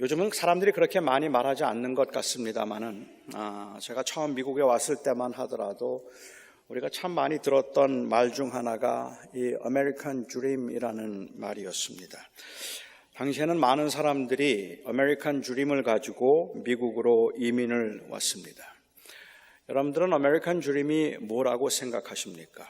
요즘은 사람들이 그렇게 많이 말하지 않는 것 같습니다만은 제가 처음 미국에 왔을 때만 하더라도 우리가 참 많이 들었던 말 중 하나가 이 아메리칸 드림이라는 말이었습니다. 당시에는 많은 사람들이 아메리칸 드림을 가지고 미국으로 이민을 왔습니다. 여러분들은 아메리칸 드림이 뭐라고 생각하십니까?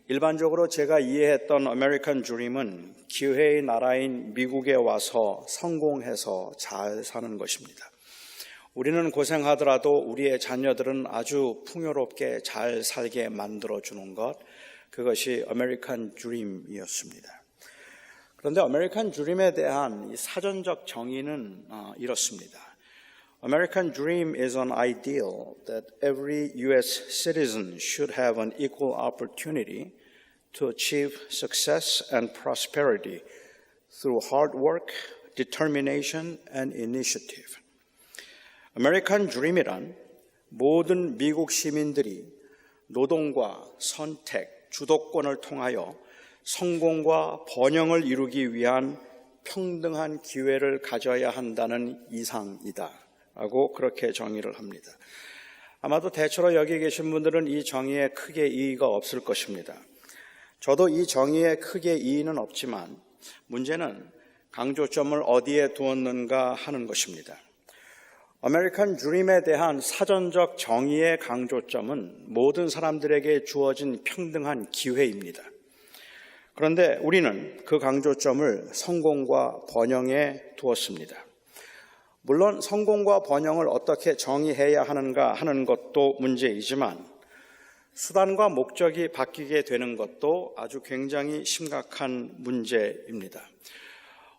일반적으로 제가 이해했던 아메리칸 드림은 기회의 나라인 미국에 와서 성공해서 잘 사는 것입니다. 우리는 고생하더라도 우리의 자녀들은 아주 풍요롭게 잘 살게 만들어주는 것, 그것이 아메리칸 드림이었습니다. 그런데 아메리칸 드림에 대한 이 사전적 정의는 이렇습니다. American dream is an ideal that every U.S. citizen should have an equal opportunity to achieve success and prosperity through hard work, determination, and initiative. American dream이란 모든 미국 시민들이 노동과 선택, 주도권을 통하여 성공과 번영을 이루기 위한 평등한 기회를 가져야 한다는 이상이다 라고 그렇게 정의를 합니다. 아마도 대체로 여기 계신 분들은 이 정의에 크게 이의가 없을 것입니다. 저도 이 정의에 크게 이의는 없지만 문제는 강조점을 어디에 두었는가 하는 것입니다. 아메리칸 드림에 대한 사전적 정의의 강조점은 모든 사람들에게 주어진 평등한 기회입니다. 그런데 우리는 그 강조점을 성공과 번영에 두었습니다. 물론 성공과 번영을 어떻게 정의해야 하는가 하는 것도 문제이지만 수단과 목적이 바뀌게 되는 것도 아주 굉장히 심각한 문제입니다.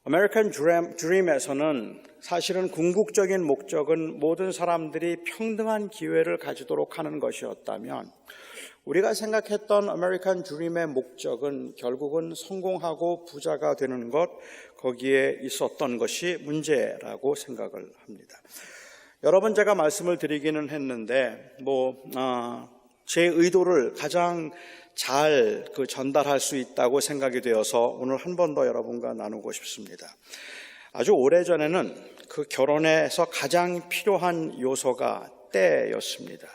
아메리칸 드림에서는 사실은 궁극적인 목적은 모든 사람들이 평등한 기회를 가지도록 하는 것이었다면 우리가 생각했던 아메리칸 드림의 목적은 결국은 성공하고 부자가 되는 것, 거기에 있었던 것이 문제라고 생각을 합니다. 여러 번 제가 말씀을 드리기는 했는데 제 의도를 가장 잘 전달할 수 있다고 생각이 되어서 오늘 한 번 더 여러분과 나누고 싶습니다. 아주 오래전에는 그 결혼에서 가장 필요한 요소가 때였습니다.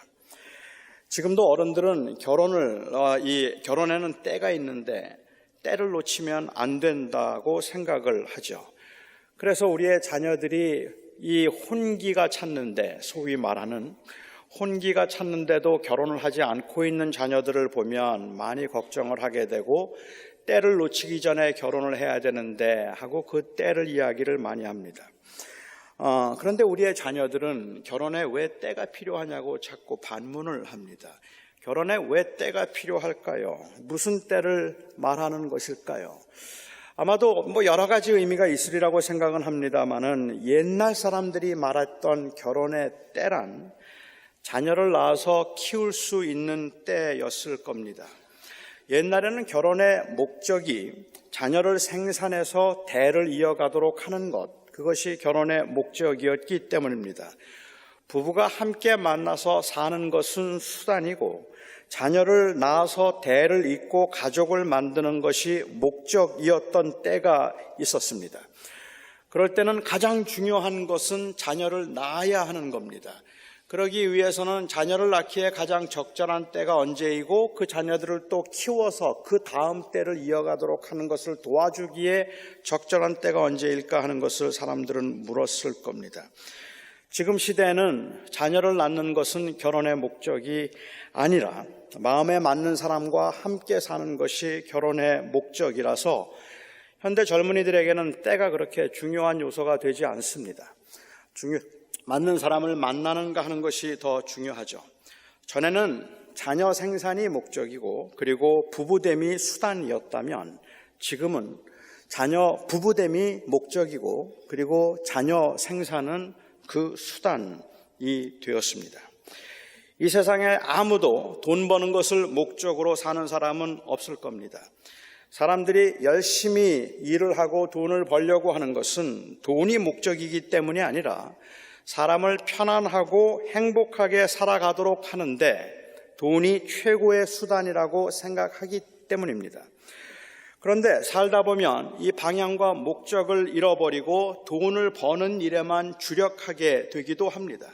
지금도 어른들은 결혼에는 때가 있는데 때를 놓치면 안 된다고 생각을 하죠. 그래서 우리의 자녀들이 이 혼기가 찼는데, 소위 말하는 혼기가 찼는데도 결혼을 하지 않고 있는 자녀들을 보면 많이 걱정을 하게 되고 때를 놓치기 전에 결혼을 해야 되는데 하고 그 때를 이야기를 많이 합니다. 그런데 우리의 자녀들은 결혼에 왜 때가 필요하냐고 자꾸 반문을 합니다. 결혼에 왜 때가 필요할까요? 무슨 때를 말하는 것일까요? 아마도 여러 가지 의미가 있으리라고 생각은 합니다만은 옛날 사람들이 말했던 결혼의 때란 자녀를 낳아서 키울 수 있는 때였을 겁니다. 옛날에는 결혼의 목적이 자녀를 생산해서 대를 이어가도록 하는 것, 그것이 결혼의 목적이었기 때문입니다. 부부가 함께 만나서 사는 것은 수단이고 자녀를 낳아서 대를 잇고 가족을 만드는 것이 목적이었던 때가 있었습니다. 그럴 때는 가장 중요한 것은 자녀를 낳아야 하는 겁니다. 그러기 위해서는 자녀를 낳기에 가장 적절한 때가 언제이고 그 자녀들을 또 키워서 그 다음 때를 이어가도록 하는 것을 도와주기에 적절한 때가 언제일까 하는 것을 사람들은 물었을 겁니다. 지금 시대에는 자녀를 낳는 것은 결혼의 목적이 아니라 마음에 맞는 사람과 함께 사는 것이 결혼의 목적이라서 현대 젊은이들에게는 때가 그렇게 중요한 요소가 되지 않습니다. 맞는 사람을 만나는가 하는 것이 더 중요하죠. 전에는 자녀 생산이 목적이고 그리고 부부됨이 수단이었다면 지금은 부부됨이 목적이고 그리고 자녀 생산은 그 수단이 되었습니다. 이 세상에 아무도 돈 버는 것을 목적으로 사는 사람은 없을 겁니다. 사람들이 열심히 일을 하고 돈을 벌려고 하는 것은 돈이 목적이기 때문이 아니라 사람을 편안하고 행복하게 살아가도록 하는데 돈이 최고의 수단이라고 생각하기 때문입니다. 그런데 살다 보면 이 방향과 목적을 잃어버리고 돈을 버는 일에만 주력하게 되기도 합니다.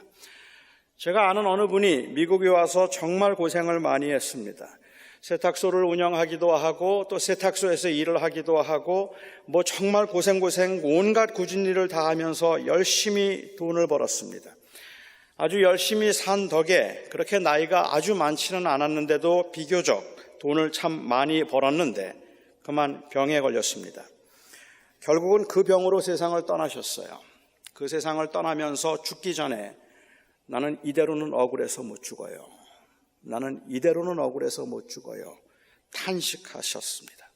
제가 아는 어느 분이 미국에 와서 정말 고생을 많이 했습니다. 세탁소를 운영하기도 하고 또 세탁소에서 일을 하기도 하고 뭐 정말 고생 온갖 굳은 일을 다 하면서 열심히 돈을 벌었습니다. 아주 열심히 산 덕에 그렇게 나이가 아주 많지는 않았는데도 비교적 돈을 참 많이 벌었는데 그만 병에 걸렸습니다. 결국은 그 병으로 세상을 떠나셨어요. 그 세상을 떠나면서 죽기 전에 나는 이대로는 억울해서 못 죽어요. 나는 이대로는 억울해서 못 죽어요. 탄식하셨습니다.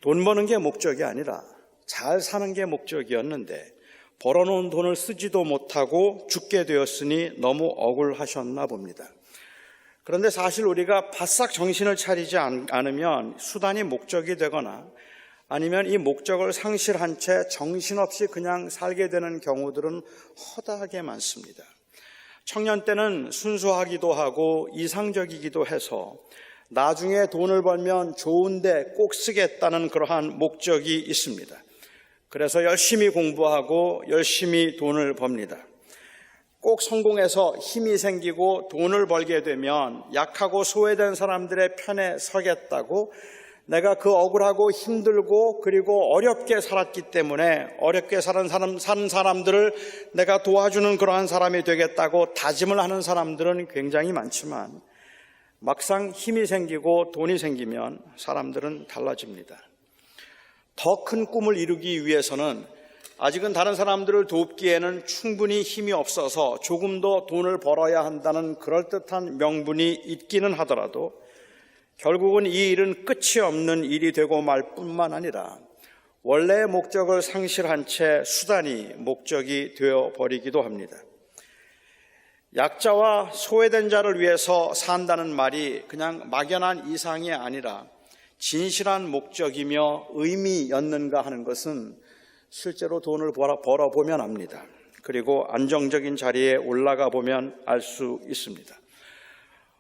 돈 버는 게 목적이 아니라 잘 사는 게 목적이었는데 벌어놓은 돈을 쓰지도 못하고 죽게 되었으니 너무 억울하셨나 봅니다. 그런데 사실 우리가 바싹 정신을 차리지 않으면 수단이 목적이 되거나 아니면 이 목적을 상실한 채 정신없이 그냥 살게 되는 경우들은 허다하게 많습니다. 청년 때는 순수하기도 하고 이상적이기도 해서 나중에 돈을 벌면 좋은데 꼭 쓰겠다는 그러한 목적이 있습니다. 그래서 열심히 공부하고 열심히 돈을 법니다. 꼭 성공해서 힘이 생기고 돈을 벌게 되면 약하고 소외된 사람들의 편에 서겠다고 내가 그 억울하고 힘들고 그리고 어렵게 살았기 때문에 어렵게 사는 사람들을 내가 도와주는 그러한 사람이 되겠다고 다짐을 하는 사람들은 굉장히 많지만 막상 힘이 생기고 돈이 생기면 사람들은 달라집니다. 더 큰 꿈을 이루기 위해서는 아직은 다른 사람들을 돕기에는 충분히 힘이 없어서 조금 더 돈을 벌어야 한다는 그럴듯한 명분이 있기는 하더라도 결국은 이 일은 끝이 없는 일이 되고 말 뿐만 아니라 원래의 목적을 상실한 채 수단이 목적이 되어버리기도 합니다. 약자와 소외된 자를 위해서 산다는 말이 그냥 막연한 이상이 아니라 진실한 목적이며 의미였는가 하는 것은 실제로 돈을 벌어보면 압니다. 그리고 안정적인 자리에 올라가 보면 알 수 있습니다.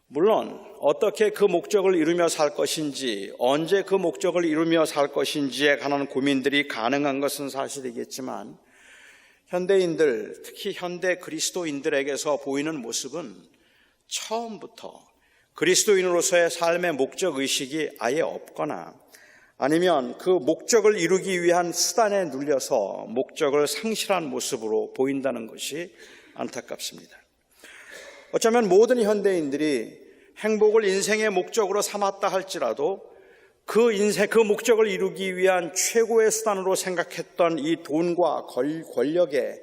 물론 어떻게 그 목적을 이루며 살 것인지, 언제 그 목적을 이루며 살 것인지에 관한 고민들이 가능한 것은 사실이겠지만 현대인들, 특히 현대 그리스도인들에게서 보이는 모습은 처음부터 그리스도인으로서의 삶의 목적의식이 아예 없거나 아니면 그 목적을 이루기 위한 수단에 눌려서 목적을 상실한 모습으로 보인다는 것이 안타깝습니다. 어쩌면 모든 현대인들이 행복을 인생의 목적으로 삼았다 할지라도 그 목적을 이루기 위한 최고의 수단으로 생각했던 이 돈과 권력에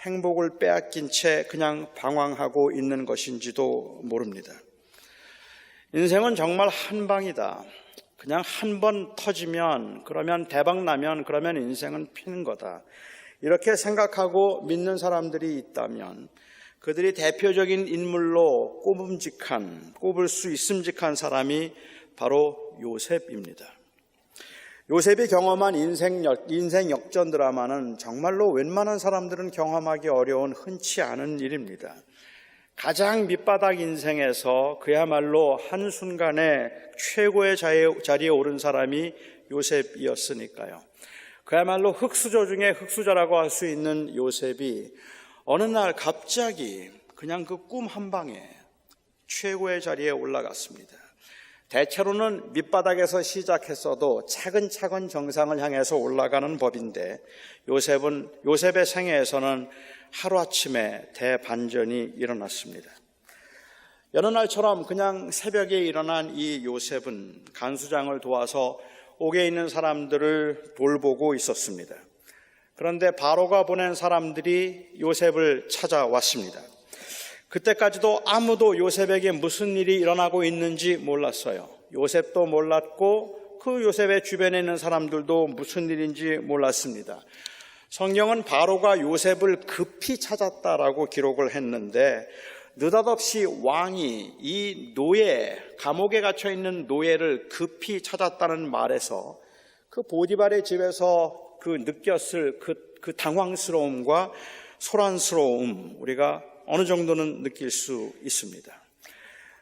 행복을 빼앗긴 채 그냥 방황하고 있는 것인지도 모릅니다. 인생은 정말 한 방이다. 그냥 한 번 터지면, 그러면 대박 나면, 그러면 인생은 피는 거다. 이렇게 생각하고 믿는 사람들이 있다면 그들이 대표적인 인물로 꼽을 수 있음직한 사람이 바로 요셉입니다. 요셉이 경험한 인생 역전 드라마는 정말로 웬만한 사람들은 경험하기 어려운 흔치 않은 일입니다. 가장 밑바닥 인생에서 그야말로 한순간에 최고의 자리에 오른 사람이 요셉이었으니까요. 그야말로 흙수저 중에 흙수저라고 할 수 있는 요셉이 어느 날 갑자기 그냥 그 꿈 한 방에 최고의 자리에 올라갔습니다. 대체로는 밑바닥에서 시작했어도 차근차근 정상을 향해서 올라가는 법인데 요셉의 생애에서는 하루아침에 대반전이 일어났습니다. 여느 날처럼 그냥 새벽에 일어난 이 요셉은 간수장을 도와서 옥에 있는 사람들을 돌보고 있었습니다. 그런데 바로가 보낸 사람들이 요셉을 찾아왔습니다. 그때까지도 아무도 요셉에게 무슨 일이 일어나고 있는지 몰랐어요. 요셉도 몰랐고 그 요셉의 주변에 있는 사람들도 무슨 일인지 몰랐습니다. 성경은 바로가 요셉을 급히 찾았다라고 기록을 했는데 느닷없이 왕이 이 감옥에 갇혀 있는 노예를 급히 찾았다는 말에서 그 보디발의 집에서 느꼈을 그 당황스러움과 소란스러움 우리가 어느 정도는 느낄 수 있습니다.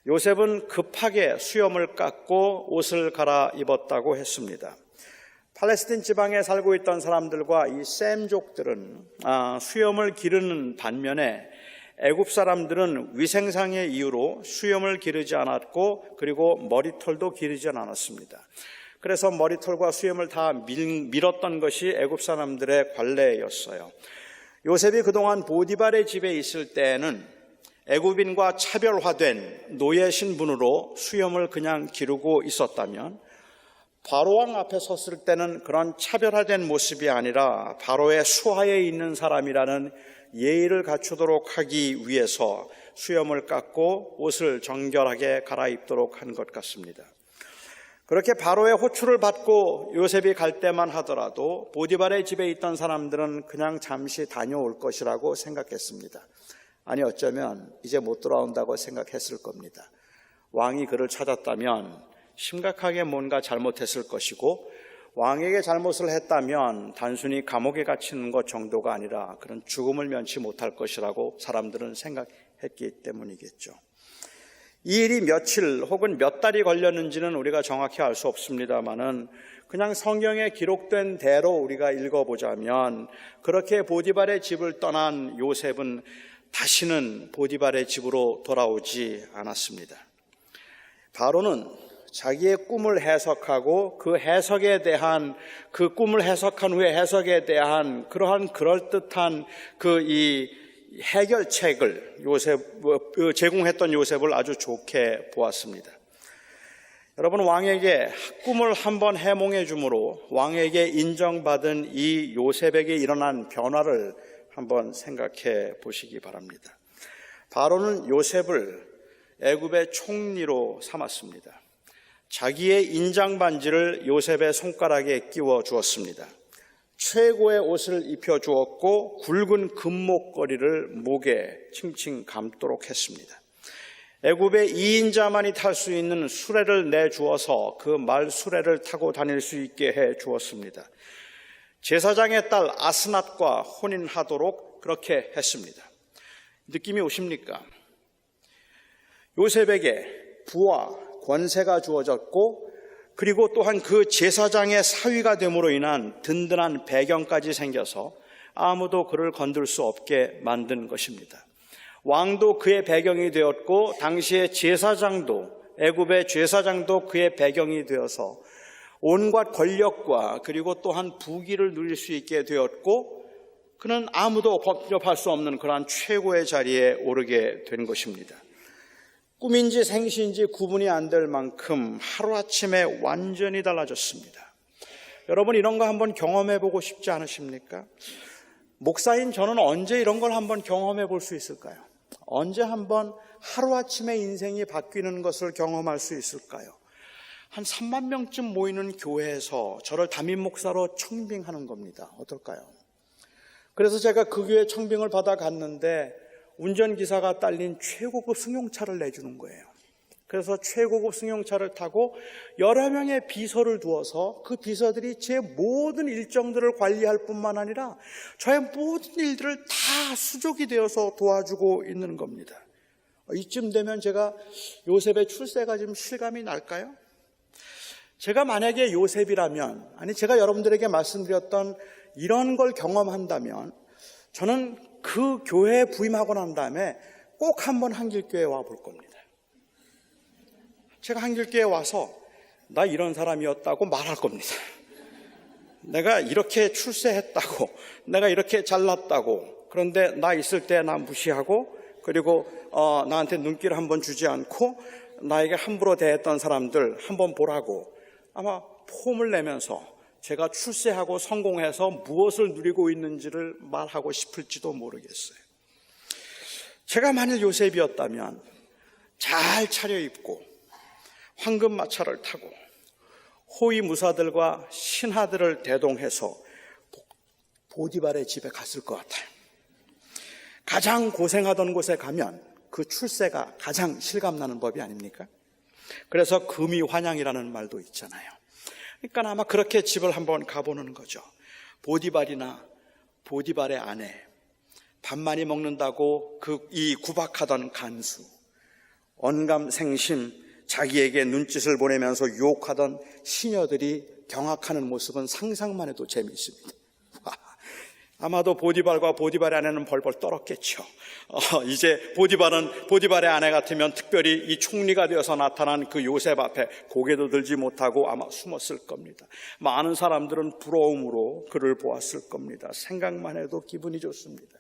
요셉은 급하게 수염을 깎고 옷을 갈아입었다고 했습니다. 팔레스틴 지방에 살고 있던 사람들과 이 셈족들은 수염을 기르는 반면에 애굽 사람들은 위생상의 이유로 수염을 기르지 않았고 그리고 머리털도 기르지 않았습니다. 그래서 머리털과 수염을 다 밀었던 것이 애굽 사람들의 관례였어요. 요셉이 그동안 보디발의 집에 있을 때에는 애굽인과 차별화된 노예 신분으로 수염을 그냥 기르고 있었다면 바로왕 앞에 섰을 때는 그런 차별화된 모습이 아니라 바로의 수하에 있는 사람이라는 예의를 갖추도록 하기 위해서 수염을 깎고 옷을 정결하게 갈아입도록 한 것 같습니다. 그렇게 바로의 호출을 받고 요셉이 갈 때만 하더라도 보디발의 집에 있던 사람들은 그냥 잠시 다녀올 것이라고 생각했습니다. 아니 어쩌면 이제 못 돌아온다고 생각했을 겁니다. 왕이 그를 찾았다면 심각하게 뭔가 잘못했을 것이고 왕에게 잘못을 했다면 단순히 감옥에 갇히는 것 정도가 아니라 그런 죽음을 면치 못할 것이라고 사람들은 생각했기 때문이겠죠. 이 일이 며칠 혹은 몇 달이 걸렸는지는 우리가 정확히 알 수 없습니다만은 그냥 성경에 기록된 대로 우리가 읽어보자면 그렇게 보디발의 집을 떠난 요셉은 다시는 보디발의 집으로 돌아오지 않았습니다. 바로는 자기의 꿈을 해석하고 그 해석에 대한 그 꿈을 해석한 후에 해석에 대한 그러한 그럴듯한 이 해결책을 제공했던 요셉을 아주 좋게 보았습니다. 여러분, 왕에게 꿈을 한번 해몽해 주므로 왕에게 인정받은 이 요셉에게 일어난 변화를 한번 생각해 보시기 바랍니다. 바로는 요셉을 애굽의 총리로 삼았습니다. 자기의 인장 반지를 요셉의 손가락에 끼워 주었습니다. 최고의 옷을 입혀 주었고 굵은 금목걸이를 목에 칭칭 감도록 했습니다. 애굽의 2인자만이 탈 수 있는 수레를 내주어서 그 말 수레를 타고 다닐 수 있게 해 주었습니다. 제사장의 딸 아스낫과 혼인하도록 그렇게 했습니다. 느낌이 오십니까? 요셉에게 부와 권세가 주어졌고 그리고 또한 그 제사장의 사위가 됨으로 인한 든든한 배경까지 생겨서 아무도 그를 건들 수 없게 만든 것입니다. 왕도 그의 배경이 되었고 당시의 제사장도 애굽의 제사장도 그의 배경이 되어서 온갖 권력과 그리고 또한 부귀를 누릴 수 있게 되었고 그는 아무도 범접할 수 없는 그러한 최고의 자리에 오르게 된 것입니다. 꿈인지 생시인지 구분이 안 될 만큼 하루아침에 완전히 달라졌습니다. 여러분, 이런 거 한번 경험해 보고 싶지 않으십니까? 목사인 저는 언제 이런 걸 한번 경험해 볼 수 있을까요? 언제 한번 하루아침에 인생이 바뀌는 것을 경험할 수 있을까요? 한 3만 명쯤 모이는 교회에서 저를 담임 목사로 청빙하는 겁니다. 어떨까요? 그래서 제가 그 교회 청빙을 받아 갔는데 운전기사가 딸린 최고급 승용차를 내주는 거예요. 그래서 최고급 승용차를 타고 여러 명의 비서를 두어서 그 비서들이 제 모든 일정들을 관리할 뿐만 아니라 저의 모든 일들을 다 수족이 되어서 도와주고 있는 겁니다. 이쯤 되면 제가 요셉의 출세가 좀 실감이 날까요? 제가 만약에 요셉이라면, 아니 제가 여러분들에게 말씀드렸던 이런 걸 경험한다면 저는 그 교회에 부임하고 난 다음에 꼭 한번 한길교회에 와 볼 겁니다. 제가 한길교회에 와서 나 이런 사람이었다고 말할 겁니다. 내가 이렇게 출세했다고, 내가 이렇게 잘났다고, 그런데 나 있을 때 나 무시하고 그리고 나한테 눈길 한번 주지 않고 나에게 함부로 대했던 사람들 한번 보라고 아마 폼을 내면서 제가 출세하고 성공해서 무엇을 누리고 있는지를 말하고 싶을지도 모르겠어요. 제가 만일 요셉이었다면 잘 차려입고 황금마차를 타고 호위무사들과 신하들을 대동해서 보디발의 집에 갔을 것 같아요. 가장 고생하던 곳에 가면 그 출세가 가장 실감나는 법이 아닙니까? 그래서 금이환영이라는 말도 있잖아요. 그러니까 아마 그렇게 집을 한번 가보는 거죠. 보디발이나 보디발의 아내, 밥 많이 먹는다고 이 구박하던 간수, 언감생심 자기에게 눈짓을 보내면서 유혹하던 시녀들이 경악하는 모습은 상상만 해도 재미있습니다. 아마도 보디발과 보디발의 아내는 벌벌 떨었겠죠. 이제 보디발의 아내 같으면 특별히 이 총리가 되어서 나타난 그 요셉 앞에 고개도 들지 못하고 아마 숨었을 겁니다. 많은 사람들은 부러움으로 그를 보았을 겁니다. 생각만 해도 기분이 좋습니다.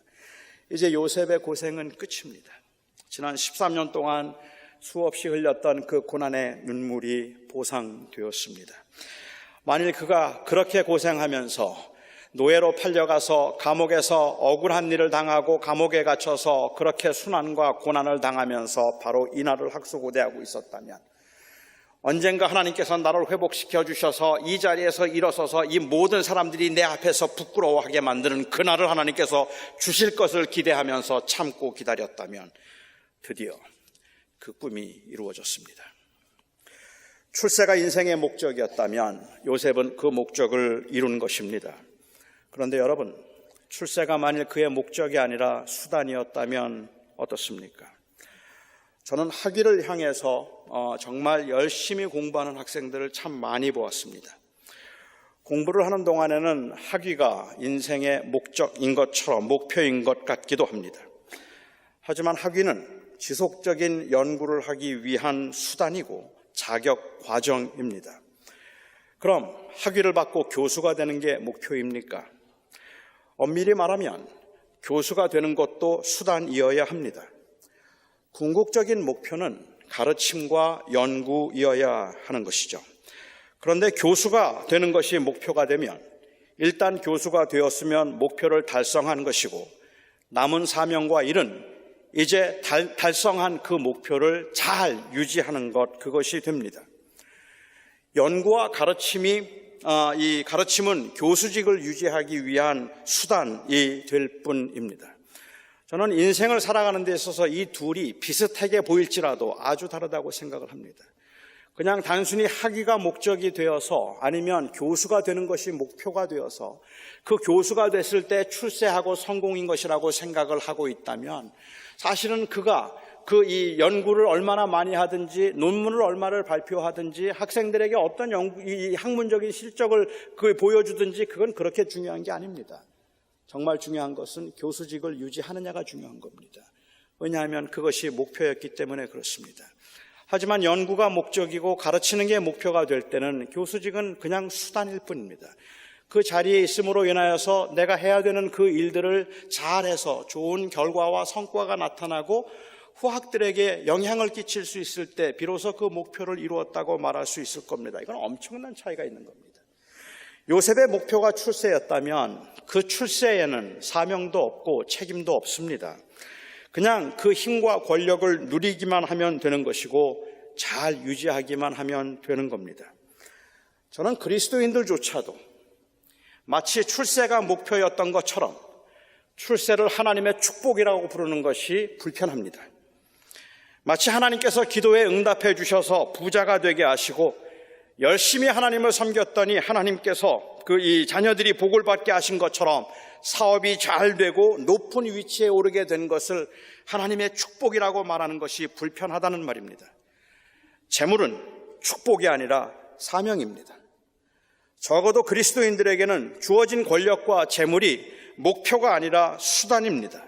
이제 요셉의 고생은 끝입니다. 지난 13년 동안 수없이 흘렸던 그 고난의 눈물이 보상되었습니다. 만일 그가 그렇게 고생하면서 노예로 팔려가서 감옥에서 억울한 일을 당하고 감옥에 갇혀서 그렇게 순환과 고난을 당하면서 바로 이 날을 학수고대하고 있었다면, 언젠가 하나님께서 나를 회복시켜 주셔서 이 자리에서 일어서서 이 모든 사람들이 내 앞에서 부끄러워하게 만드는 그날을 하나님께서 주실 것을 기대하면서 참고 기다렸다면 드디어 그 꿈이 이루어졌습니다. 출세가 인생의 목적이었다면 요셉은 그 목적을 이룬 것입니다. 그런데 여러분, 출세가 만일 그의 목적이 아니라 수단이었다면 어떻습니까? 저는 학위를 향해서 정말 열심히 공부하는 학생들을 참 많이 보았습니다. 공부를 하는 동안에는 학위가 인생의 목적인 것처럼 목표인 것 같기도 합니다. 하지만 학위는 지속적인 연구를 하기 위한 수단이고 자격 과정입니다. 그럼 학위를 받고 교수가 되는 게 목표입니까? 엄밀히 말하면 교수가 되는 것도 수단이어야 합니다. 궁극적인 목표는 가르침과 연구이어야 하는 것이죠. 그런데 교수가 되는 것이 목표가 되면 일단 교수가 되었으면 목표를 달성한 것이고, 남은 사명과 일은 이제 달성한 그 목표를 잘 유지하는 것, 그것이 됩니다. 연구와 이 가르침은 교수직을 유지하기 위한 수단이 될 뿐입니다. 저는 인생을 살아가는 데 있어서 이 둘이 비슷하게 보일지라도 아주 다르다고 생각을 합니다. 그냥 단순히 학위가 목적이 되어서 아니면 교수가 되는 것이 목표가 되어서 그 교수가 됐을 때 출세하고 성공인 것이라고 생각을 하고 있다면, 사실은 그가 이 연구를 얼마나 많이 하든지 논문을 얼마를 발표하든지 학생들에게 어떤 이 학문적인 실적을 보여주든지 그건 그렇게 중요한 게 아닙니다. 정말 중요한 것은 교수직을 유지하느냐가 중요한 겁니다. 왜냐하면 그것이 목표였기 때문에 그렇습니다. 하지만 연구가 목적이고 가르치는 게 목표가 될 때는 교수직은 그냥 수단일 뿐입니다. 그 자리에 있음으로 인하여서 내가 해야 되는 그 일들을 잘해서 좋은 결과와 성과가 나타나고 후학들에게 영향을 끼칠 수 있을 때 비로소 그 목표를 이루었다고 말할 수 있을 겁니다. 이건 엄청난 차이가 있는 겁니다. 요셉의 목표가 출세였다면 그 출세에는 사명도 없고 책임도 없습니다. 그냥 그 힘과 권력을 누리기만 하면 되는 것이고 잘 유지하기만 하면 되는 겁니다. 저는 그리스도인들조차도 마치 출세가 목표였던 것처럼 출세를 하나님의 축복이라고 부르는 것이 불편합니다. 마치 하나님께서 기도에 응답해 주셔서 부자가 되게 하시고 열심히 하나님을 섬겼더니 하나님께서 이 자녀들이 복을 받게 하신 것처럼 사업이 잘 되고 높은 위치에 오르게 된 것을 하나님의 축복이라고 말하는 것이 불편하다는 말입니다. 재물은 축복이 아니라 사명입니다. 적어도 그리스도인들에게는 주어진 권력과 재물이 목표가 아니라 수단입니다.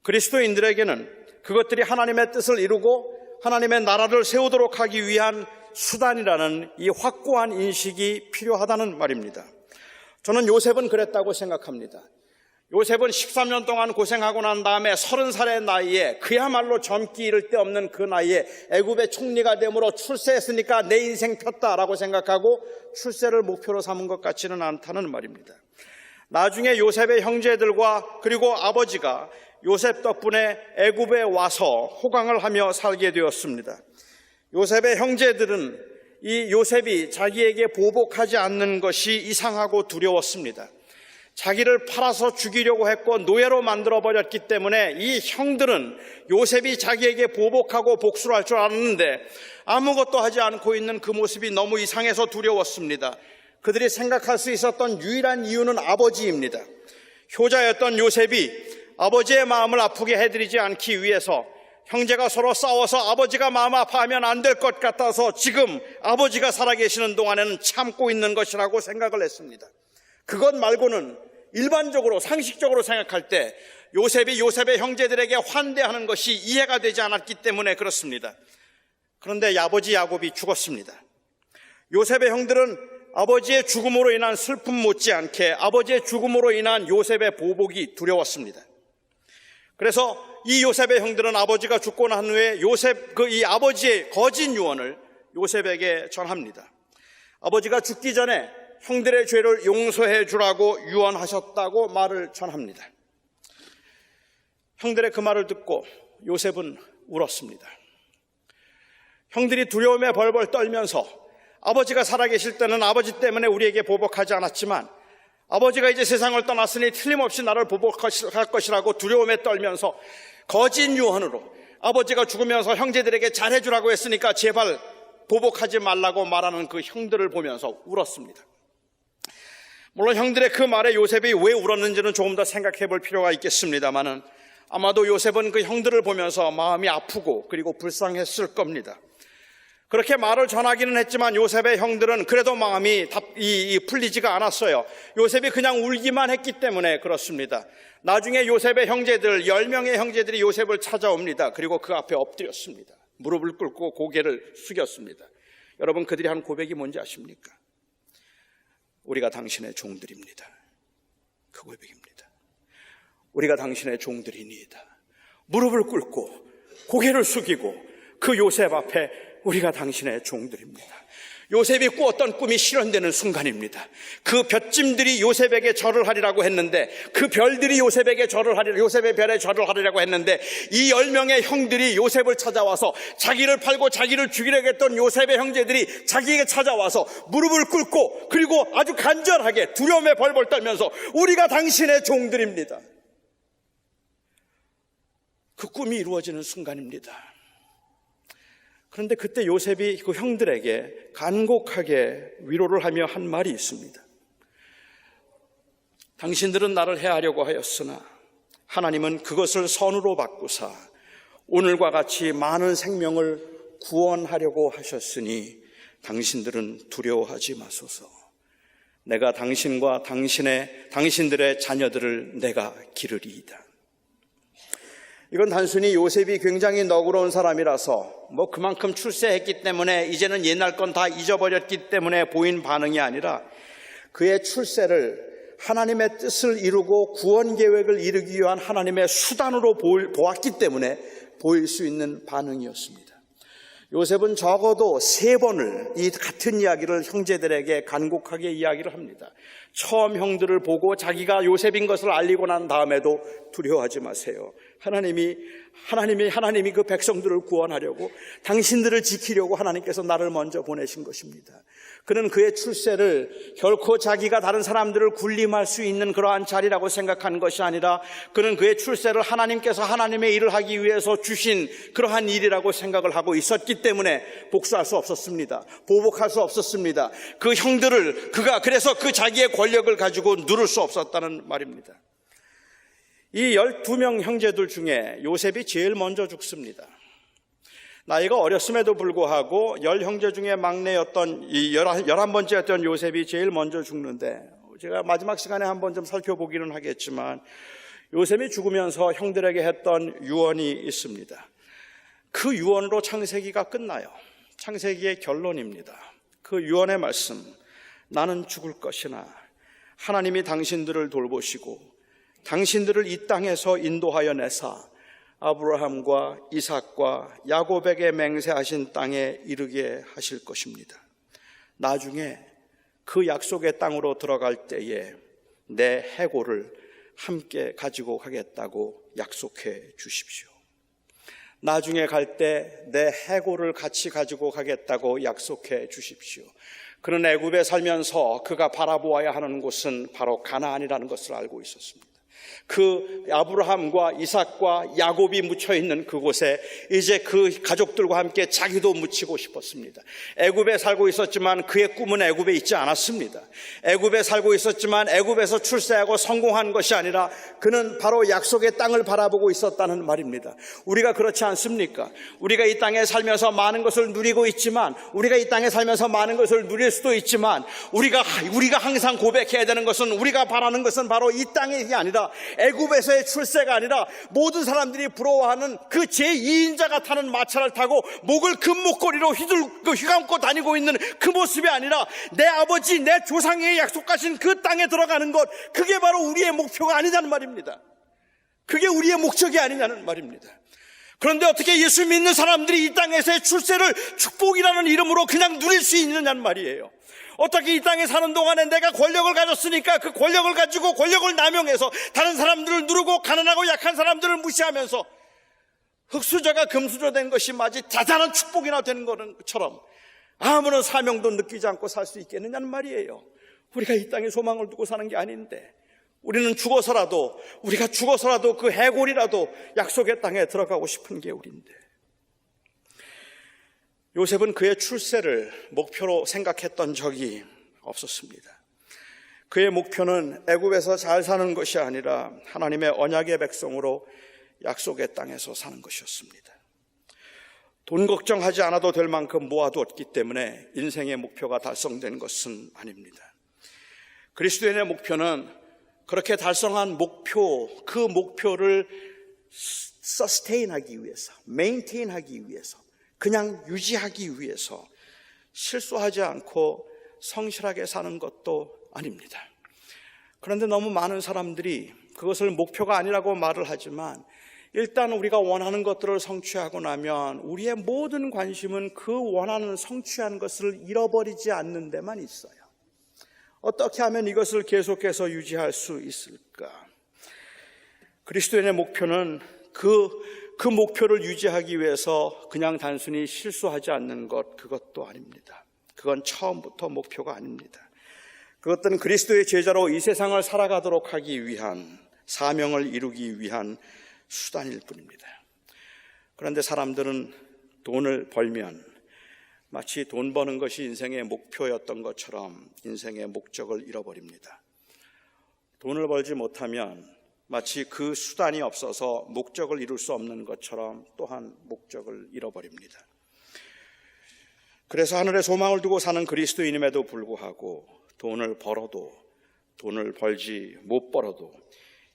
그리스도인들에게는 그것들이 하나님의 뜻을 이루고 하나님의 나라를 세우도록 하기 위한 수단이라는 이 확고한 인식이 필요하다는 말입니다. 저는 요셉은 그랬다고 생각합니다. 요셉은 13년 동안 고생하고 난 다음에 30살의 나이에, 그야말로 젊기 이를 데 없는 그 나이에 애굽의 총리가 됨으로 출세했으니까 내 인생 폈다라고 생각하고 출세를 목표로 삼은 것 같지는 않다는 말입니다. 나중에 요셉의 형제들과 그리고 아버지가 요셉 덕분에 애굽에 와서 호강을 하며 살게 되었습니다. 요셉의 형제들은 이 요셉이 자기에게 보복하지 않는 것이 이상하고 두려웠습니다. 자기를 팔아서 죽이려고 했고 노예로 만들어버렸기 때문에 이 형들은 요셉이 자기에게 보복하고 복수를 할 줄 알았는데 아무것도 하지 않고 있는 그 모습이 너무 이상해서 두려웠습니다. 그들이 생각할 수 있었던 유일한 이유는 아버지입니다. 효자였던 요셉이 아버지의 마음을 아프게 해드리지 않기 위해서 형제가 서로 싸워서 아버지가 마음 아파하면 안 될 것 같아서 지금 아버지가 살아계시는 동안에는 참고 있는 것이라고 생각을 했습니다. 그것 말고는 일반적으로 상식적으로 생각할 때 요셉이 요셉의 형제들에게 환대하는 것이 이해가 되지 않았기 때문에 그렇습니다. 그런데 아버지 야곱이 죽었습니다. 요셉의 형들은 아버지의 죽음으로 인한 슬픔 못지않게 아버지의 죽음으로 인한 요셉의 보복이 두려웠습니다. 그래서 이 요셉의 형들은 아버지가 죽고 난 후에 이 아버지의 거짓 유언을 요셉에게 전합니다. 아버지가 죽기 전에 형들의 죄를 용서해 주라고 유언하셨다고 말을 전합니다. 형들의 그 말을 듣고 요셉은 울었습니다. 형들이 두려움에 벌벌 떨면서 아버지가 살아계실 때는 아버지 때문에 우리에게 보복하지 않았지만 아버지가 이제 세상을 떠났으니 틀림없이 나를 보복할 것이라고 두려움에 떨면서 거짓 유언으로 아버지가 죽으면서 형제들에게 잘해주라고 했으니까 제발 보복하지 말라고 말하는 그 형들을 보면서 울었습니다. 물론 형들의 그 말에 요셉이 왜 울었는지는 조금 더 생각해 볼 필요가 있겠습니다만은 아마도 요셉은 그 형들을 보면서 마음이 아프고 그리고 불쌍했을 겁니다. 그렇게 말을 전하기는 했지만 요셉의 형들은 그래도 마음이 풀리지가 않았어요. 요셉이 그냥 울기만 했기 때문에 그렇습니다. 나중에 요셉의 형제들 10명의 형제들이 요셉을 찾아옵니다. 그리고 그 앞에 엎드렸습니다. 무릎을 꿇고 고개를 숙였습니다. 여러분, 그들이 한 고백이 뭔지 아십니까? 우리가 당신의 종들입니다. 그 고백입니다. 우리가 당신의 종들이니이다. 무릎을 꿇고 고개를 숙이고 그 요셉 앞에 우리가 당신의 종들입니다. 요셉이 꾸었던 꿈이 실현되는 순간입니다. 그 볏짐들이 요셉에게 절을 하리라고 했는데 그 별들이 요셉의 별에 절을 하리라고 했는데 이 10명의 형들이 요셉을 찾아와서 자기를 팔고 자기를 죽이려고 했던 요셉의 형제들이 자기에게 찾아와서 무릎을 꿇고 그리고 아주 간절하게 두려움에 벌벌 떨면서 우리가 당신의 종들입니다. 그 꿈이 이루어지는 순간입니다. 그런데 그때 요셉이 그 형들에게 간곡하게 위로를 하며 한 말이 있습니다. 당신들은 나를 해하려고 하였으나 하나님은 그것을 선으로 바꾸사 오늘과 같이 많은 생명을 구원하려고 하셨으니 당신들은 두려워하지 마소서. 내가 당신과 당신들의 자녀들을 내가 기르리이다. 이건 단순히 요셉이 굉장히 너그러운 사람이라서 그만큼 출세했기 때문에 이제는 옛날 건 다 잊어버렸기 때문에 보인 반응이 아니라 그의 출세를 하나님의 뜻을 이루고 구원 계획을 이루기 위한 하나님의 수단으로 보았기 때문에 보일 수 있는 반응이었습니다. 요셉은 적어도 3번을 이 같은 이야기를 형제들에게 간곡하게 이야기를 합니다. 처음 형들을 보고 자기가 요셉인 것을 알리고 난 다음에도 두려워하지 마세요. 하나님이 그 백성들을 구원하려고 당신들을 지키려고 하나님께서 나를 먼저 보내신 것입니다. 그는 그의 출세를 결코 자기가 다른 사람들을 군림할 수 있는 그러한 자리라고 생각한 것이 아니라 그는 그의 출세를 하나님께서 하나님의 일을 하기 위해서 주신 그러한 일이라고 생각을 하고 있었기 때문에 복수할 수 없었습니다. 보복할 수 없었습니다. 그 형들을 그래서 그 자기의 권력을 가지고 누를 수 없었다는 말입니다. 이 12명 형제들 중에 요셉이 제일 먼저 죽습니다. 나이가 어렸음에도 불구하고 10형제 중에 막내였던 이 11번째였던 요셉이 제일 먼저 죽는데 제가 마지막 시간에 한번 좀 살펴보기는 하겠지만 요셉이 죽으면서 형들에게 했던 유언이 있습니다. 그 유언으로 창세기가 끝나요. 창세기의 결론입니다. 그 유언의 말씀, 나는 죽을 것이나 하나님이 당신들을 돌보시고 당신들을 이 땅에서 인도하여 내사 아브라함과 이삭과 야곱에게 맹세하신 땅에 이르게 하실 것입니다. 나중에 그 약속의 땅으로 들어갈 때에 내 해골을 함께 가지고 가겠다고 약속해 주십시오. 나중에 갈 때 내 해골을 같이 가지고 가겠다고 약속해 주십시오. 그는 애굽에 살면서 그가 바라보아야 하는 곳은 바로 가나안이라는 것을 알고 있었습니다. 그 아브라함과 이삭과 야곱이 묻혀 있는 그곳에 이제 그 가족들과 함께 자기도 묻히고 싶었습니다. 애굽에 살고 있었지만 그의 꿈은 애굽에 있지 않았습니다. 애굽에 살고 있었지만 애굽에서 출세하고 성공한 것이 아니라 그는 바로 약속의 땅을 바라보고 있었다는 말입니다. 우리가 그렇지 않습니까? 우리가 이 땅에 살면서 많은 것을 누리고 있지만, 우리가 이 땅에 살면서 많은 것을 누릴 수도 있지만, 우리가 항상 고백해야 되는 것은, 우리가 바라는 것은 바로 이 땅이 아니라, 애굽에서의 출세가 아니라, 모든 사람들이 부러워하는 그 제2인자가 타는 마차를 타고 목을 금목걸이로 휘감고 다니고 있는 그 모습이 아니라, 내 아버지, 내 조상의 약속하신 그 땅에 들어가는 것, 그게 바로 우리의 목표가 아니냐는 말입니다. 그게 우리의 목적이 아니냐는 말입니다. 그런데 어떻게 예수 믿는 사람들이 이 땅에서의 출세를 축복이라는 이름으로 그냥 누릴 수 있느냐는 말이에요. 어떻게 이 땅에 사는 동안에 내가 권력을 가졌으니까 그 권력을 가지고 권력을 남용해서 다른 사람들을 누르고 가난하고 약한 사람들을 무시하면서 흙수저가 금수저 된 것이 마치 대단한 축복이나 되는 것처럼 아무런 사명도 느끼지 않고 살 수 있겠느냐는 말이에요. 우리가 이 땅에 소망을 두고 사는 게 아닌데, 우리가 죽어서라도 그 해골이라도 약속의 땅에 들어가고 싶은 게 우리인데, 요셉은 그의 출세를 목표로 생각했던 적이 없었습니다. 그의 목표는 애굽에서 잘 사는 것이 아니라 하나님의 언약의 백성으로 약속의 땅에서 사는 것이었습니다. 돈 걱정하지 않아도 될 만큼 모아두었기 때문에 인생의 목표가 달성된 것은 아닙니다. 그리스도인의 목표는 그렇게 달성한 목표, 그 목표를 서스테인하기 위해서, 메인테인하기 위해서, 그냥 유지하기 위해서 실수하지 않고 성실하게 사는 것도 아닙니다. 그런데 너무 많은 사람들이 그것을 목표가 아니라고 말을 하지만, 일단 우리가 원하는 것들을 성취하고 나면 우리의 모든 관심은 그 원하는 성취한 것을 잃어버리지 않는 데만 있어요. 어떻게 하면 이것을 계속해서 유지할 수 있을까? 그리스도인의 목표는 그 목표를 유지하기 위해서 그냥 단순히 실수하지 않는 것, 그것도 아닙니다. 그건 처음부터 목표가 아닙니다. 그것은 그리스도의 제자로 이 세상을 살아가도록 하기 위한, 사명을 이루기 위한 수단일 뿐입니다. 그런데 사람들은 돈을 벌면 마치 돈 버는 것이 인생의 목표였던 것처럼 인생의 목적을 잃어버립니다. 돈을 벌지 못하면 마치 그 수단이 없어서 목적을 이룰 수 없는 것처럼 또한 목적을 잃어버립니다. 그래서 하늘에 소망을 두고 사는 그리스도인임에도 불구하고 돈을 벌어도, 돈을 벌지 못 벌어도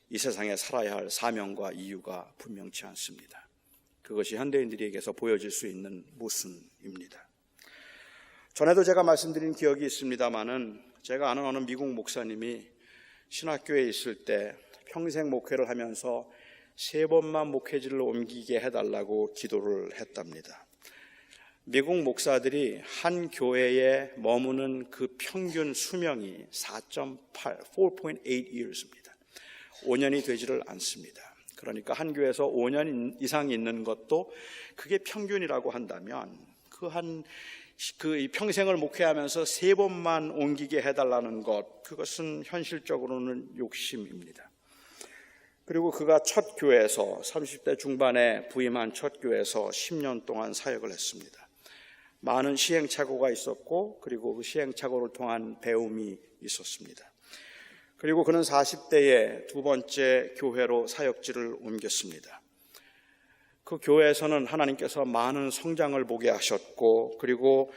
이 세상에 살아야 할 사명과 이유가 분명치 않습니다. 그것이 현대인들에게서 보여질 수 있는 모순입니다. 전에도 제가 말씀드린 기억이 있습니다마는, 제가 아는 어느 미국 목사님이 신학교에 있을 때 평생 목회를 하면서 3번만 목회지를 옮기게 해달라고 기도를 했답니다. 미국 목사들이 한 교회에 머무는 그 평균 수명이 4.8 years입니다. 5년이 되지를 않습니다. 그러니까 한 교회에서 5년 이상 있는 것도 그게 평균이라고 한다면, 그 평생을 목회하면서 3번만 옮기게 해달라는 것, 그것은 현실적으로는 욕심입니다. 그리고 그가 첫 교회에서 30대 중반에 부임한 첫 교회에서 10년 동안 사역을 했습니다. 많은 시행착오가 있었고, 그리고 그 시행착오를 통한 배움이 있었습니다. 그리고 그는 40대에 두 번째 교회로 사역지를 옮겼습니다. 그 교회에서는 하나님께서 많은 성장을 보게 하셨고, 그리고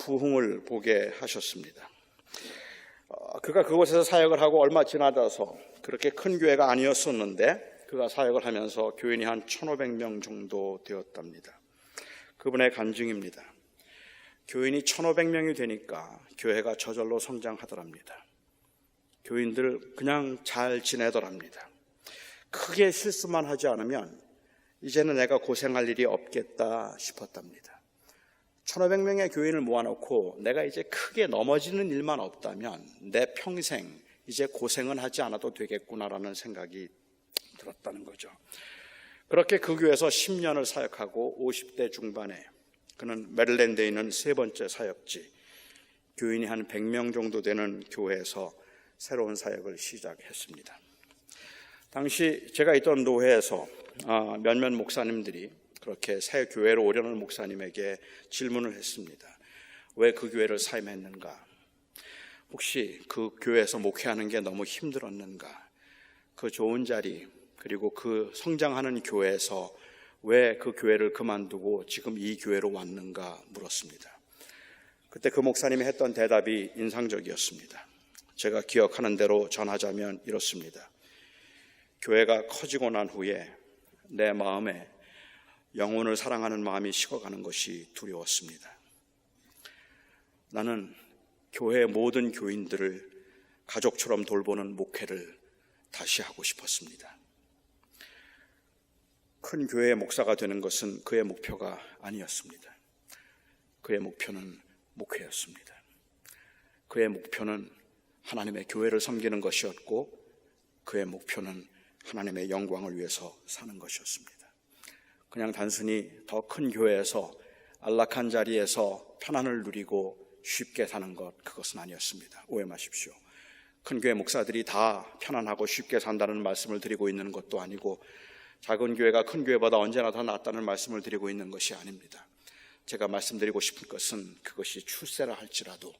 부흥을 보게 하셨습니다. 그가 그곳에서 사역을 하고 얼마 지나서, 그렇게 큰 교회가 아니었었는데 그가 사역을 하면서 교인이 한 1,500명 정도 되었답니다. 그분의 간증입니다. 교인이 1,500명이 되니까 교회가 저절로 성장하더랍니다. 교인들 그냥 잘 지내더랍니다. 크게 실수만 하지 않으면 이제는 내가 고생할 일이 없겠다 싶었답니다. 1,500명의 교인을 모아놓고 내가 이제 크게 넘어지는 일만 없다면 내 평생 이제 고생은 하지 않아도 되겠구나라는 생각이 들었다는 거죠. 그렇게 그 교회에서 10년을 사역하고 50대 중반에 그는 메릴랜드에 있는 세 번째 사역지, 교인이 한 100명 정도 되는 교회에서 새로운 사역을 시작했습니다. 당시 제가 있던 노회에서 몇몇 목사님들이 그렇게 새 교회로 오려는 목사님에게 질문을 했습니다. 왜 그 교회를 사임했는가? 혹시 그 교회에서 목회하는 게 너무 힘들었는가? 그 좋은 자리 그리고 그 성장하는 교회에서 왜 그 교회를 그만두고 지금 이 교회로 왔는가 물었습니다. 그때 그 목사님이 했던 대답이 인상적이었습니다. 제가 기억하는 대로 전하자면 이렇습니다. 교회가 커지고 난 후에 내 마음에 영혼을 사랑하는 마음이 식어가는 것이 두려웠습니다. 나는 교회의 모든 교인들을 가족처럼 돌보는 목회를 다시 하고 싶었습니다. 큰 교회의 목사가 되는 것은 그의 목표가 아니었습니다. 그의 목표는 목회였습니다. 그의 목표는 하나님의 교회를 섬기는 것이었고 그의 목표는 하나님의 영광을 위해서 사는 것이었습니다. 그냥 단순히 더 큰 교회에서 안락한 자리에서 편안을 누리고 쉽게 사는 것, 그것은 아니었습니다. 오해 마십시오. 큰 교회 목사들이 다 편안하고 쉽게 산다는 말씀을 드리고 있는 것도 아니고 작은 교회가 큰 교회보다 언제나 더 낫다는 말씀을 드리고 있는 것이 아닙니다. 제가 말씀드리고 싶은 것은 그것이 출세라 할지라도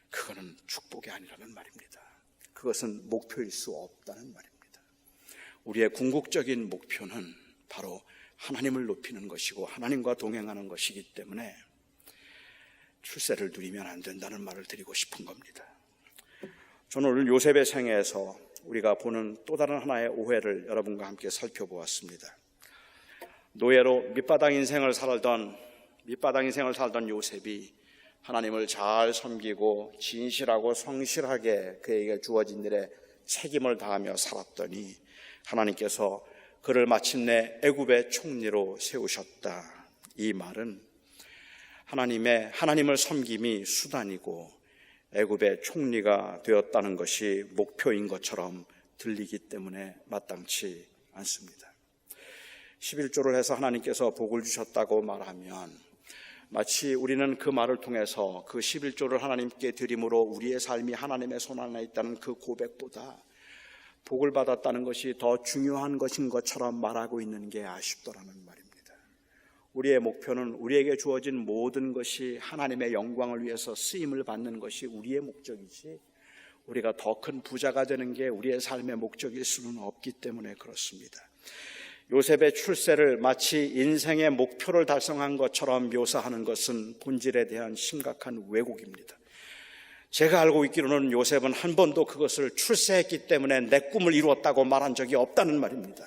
그거는 축복이 아니라는 말입니다. 그것은 목표일 수 없다는 말입니다. 우리의 궁극적인 목표는 바로 하나님을 높이는 것이고 하나님과 동행하는 것이기 때문에 출세를 누리면 안 된다는 말을 드리고 싶은 겁니다. 저는 오늘 요셉의 생애에서 우리가 보는 또 다른 하나의 오해를 여러분과 함께 살펴보았습니다. 노예로 밑바닥 인생을 살던 요셉이 하나님을 잘 섬기고 진실하고 성실하게 그에게 주어진 일에 책임을 다하며 살았더니 하나님께서 그를 마침내 애굽의 총리로 세우셨다. 이 말은 하나님을 섬김이 수단이고 애굽의 총리가 되었다는 것이 목표인 것처럼 들리기 때문에 마땅치 않습니다. 11조를 해서 하나님께서 복을 주셨다고 말하면 마치 우리는 그 말을 통해서 그 11조를 하나님께 드림으로 우리의 삶이 하나님의 손 안에 있다는 그 고백보다 복을 받았다는 것이 더 중요한 것인 것처럼 말하고 있는 게 아쉽더라는 말입니다. 우리의 목표는 우리에게 주어진 모든 것이 하나님의 영광을 위해서 쓰임을 받는 것이 우리의 목적이지 우리가 더 큰 부자가 되는 게 우리의 삶의 목적일 수는 없기 때문에 그렇습니다. 요셉의 출세를 마치 인생의 목표를 달성한 것처럼 묘사하는 것은 본질에 대한 심각한 왜곡입니다. 제가 알고 있기로는 요셉은 한 번도 그것을 출세했기 때문에 내 꿈을 이루었다고 말한 적이 없다는 말입니다.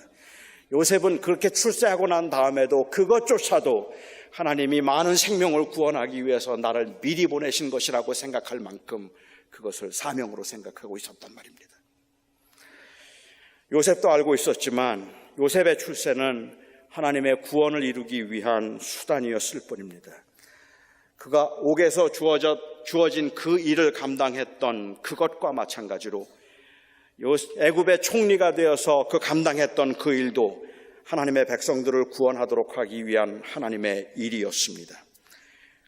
요셉은 그렇게 출세하고 난 다음에도 그것조차도 하나님이 많은 생명을 구원하기 위해서 나를 미리 보내신 것이라고 생각할 만큼 그것을 사명으로 생각하고 있었단 말입니다. 요셉도 알고 있었지만 요셉의 출세는 하나님의 구원을 이루기 위한 수단이었을 뿐입니다. 그가 옥에서 주어진 그 일을 감당했던 그것과 마찬가지로 애굽의 총리가 되어서 그 감당했던 그 일도 하나님의 백성들을 구원하도록 하기 위한 하나님의 일이었습니다.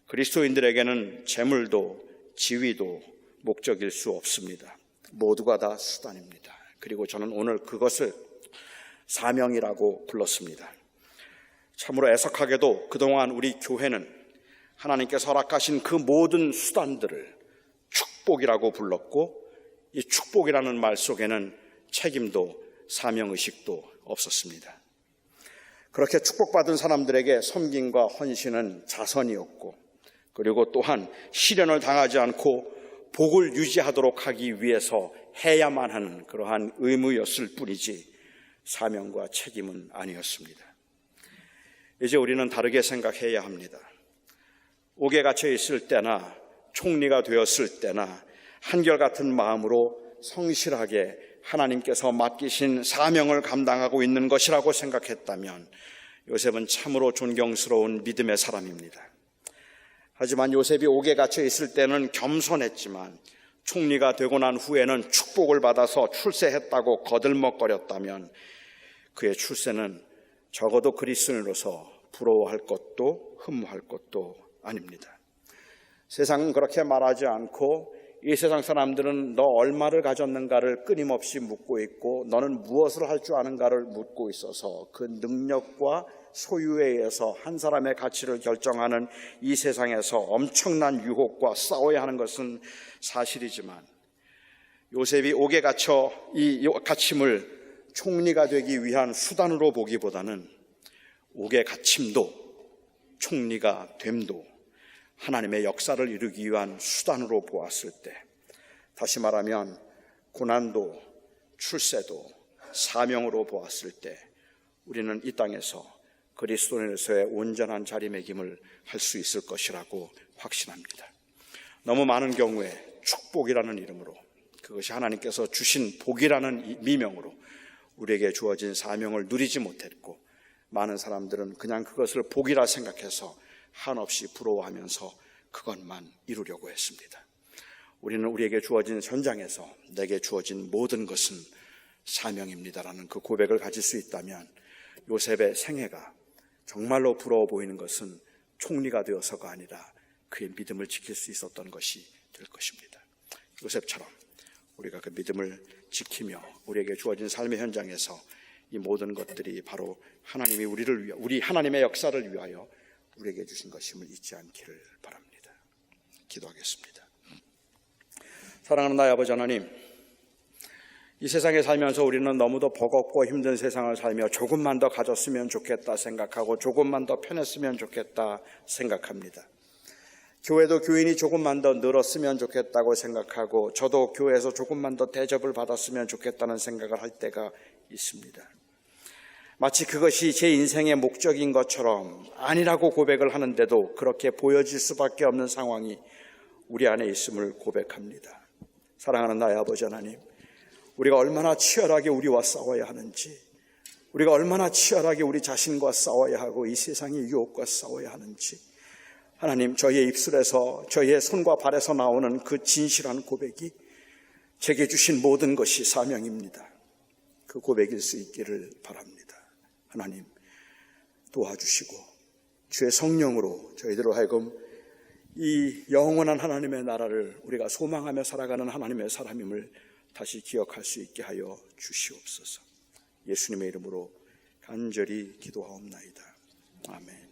그리스도인들에게는 재물도 지위도 목적일 수 없습니다. 모두가 다 수단입니다. 그리고 저는 오늘 그것을 사명이라고 불렀습니다. 참으로 애석하게도 그동안 우리 교회는 하나님께서 허락하신 그 모든 수단들을 축복이라고 불렀고 이 축복이라는 말 속에는 책임도 사명의식도 없었습니다. 그렇게 축복받은 사람들에게 섬김과 헌신은 자선이었고 그리고 또한 시련을 당하지 않고 복을 유지하도록 하기 위해서 해야만 하는 그러한 의무였을 뿐이지 사명과 책임은 아니었습니다. 이제 우리는 다르게 생각해야 합니다. 옥에 갇혀 있을 때나 총리가 되었을 때나 한결같은 마음으로 성실하게 하나님께서 맡기신 사명을 감당하고 있는 것이라고 생각했다면 요셉은 참으로 존경스러운 믿음의 사람입니다. 하지만 요셉이 옥에 갇혀 있을 때는 겸손했지만 총리가 되고 난 후에는 축복을 받아서 출세했다고 거들먹거렸다면 그의 출세는 적어도 그리스도인으로서 부러워할 것도 흠모할 것도 아닙니다. 세상은 그렇게 말하지 않고 이 세상 사람들은 너 얼마를 가졌는가를 끊임없이 묻고 있고 너는 무엇을 할 줄 아는가를 묻고 있어서 그 능력과 소유에 의해서 한 사람의 가치를 결정하는 이 세상에서 엄청난 유혹과 싸워야 하는 것은 사실이지만 요셉이 옥에 갇혀 이 갇힘을 총리가 되기 위한 수단으로 보기보다는 옥의 갇힘도 총리가 됨도 하나님의 역사를 이루기 위한 수단으로 보았을 때, 다시 말하면 고난도 출세도 사명으로 보았을 때 우리는 이 땅에서 그리스도인으로서의 온전한 자리매김을 할 수 있을 것이라고 확신합니다. 너무 많은 경우에 축복이라는 이름으로, 그것이 하나님께서 주신 복이라는 미명으로 우리에게 주어진 사명을 누리지 못했고, 많은 사람들은 그냥 그것을 복이라 생각해서 한없이 부러워하면서 그것만 이루려고 했습니다. 우리는 우리에게 주어진 현장에서 내게 주어진 모든 것은 사명입니다라는 그 고백을 가질 수 있다면, 요셉의 생애가 정말로 부러워 보이는 것은 총리가 되어서가 아니라 그의 믿음을 지킬 수 있었던 것이 될 것입니다. 요셉처럼 우리가 그 믿음을 지키며 우리에게 주어진 삶의 현장에서 이 모든 것들이 바로 하나님이 우리 하나님의 역사를 위하여 우리에게 주신 것임을 잊지 않기를 바랍니다. 기도하겠습니다. 사랑하는 나의 아버지 하나님, 이 세상에 살면서 우리는 너무도 버겁고 힘든 세상을 살며 조금만 더 가졌으면 좋겠다 생각하고 조금만 더 편했으면 좋겠다 생각합니다. 교회도 교인이 조금만 더 늘었으면 좋겠다고 생각하고 저도 교회에서 조금만 더 대접을 받았으면 좋겠다는 생각을 할 때가 있습니다. 마치 그것이 제 인생의 목적인 것처럼 아니라고 고백을 하는데도 그렇게 보여질 수밖에 없는 상황이 우리 안에 있음을 고백합니다. 사랑하는 나의 아버지 하나님, 우리가 얼마나 치열하게 우리와 싸워야 하는지, 우리가 얼마나 치열하게 우리 자신과 싸워야 하고 이 세상의 유혹과 싸워야 하는지, 하나님, 저희의 입술에서, 저희의 손과 발에서 나오는 그 진실한 고백이 제게 주신 모든 것이 사명입니다. 그 고백일 수 있기를 바랍니다. 하나님, 도와주시고 주의 성령으로 저희들로 하여금 이 영원한 하나님의 나라를 우리가 소망하며 살아가는 하나님의 사람임을 다시 기억할 수 있게 하여 주시옵소서. 예수님의 이름으로 간절히 기도하옵나이다. 아멘.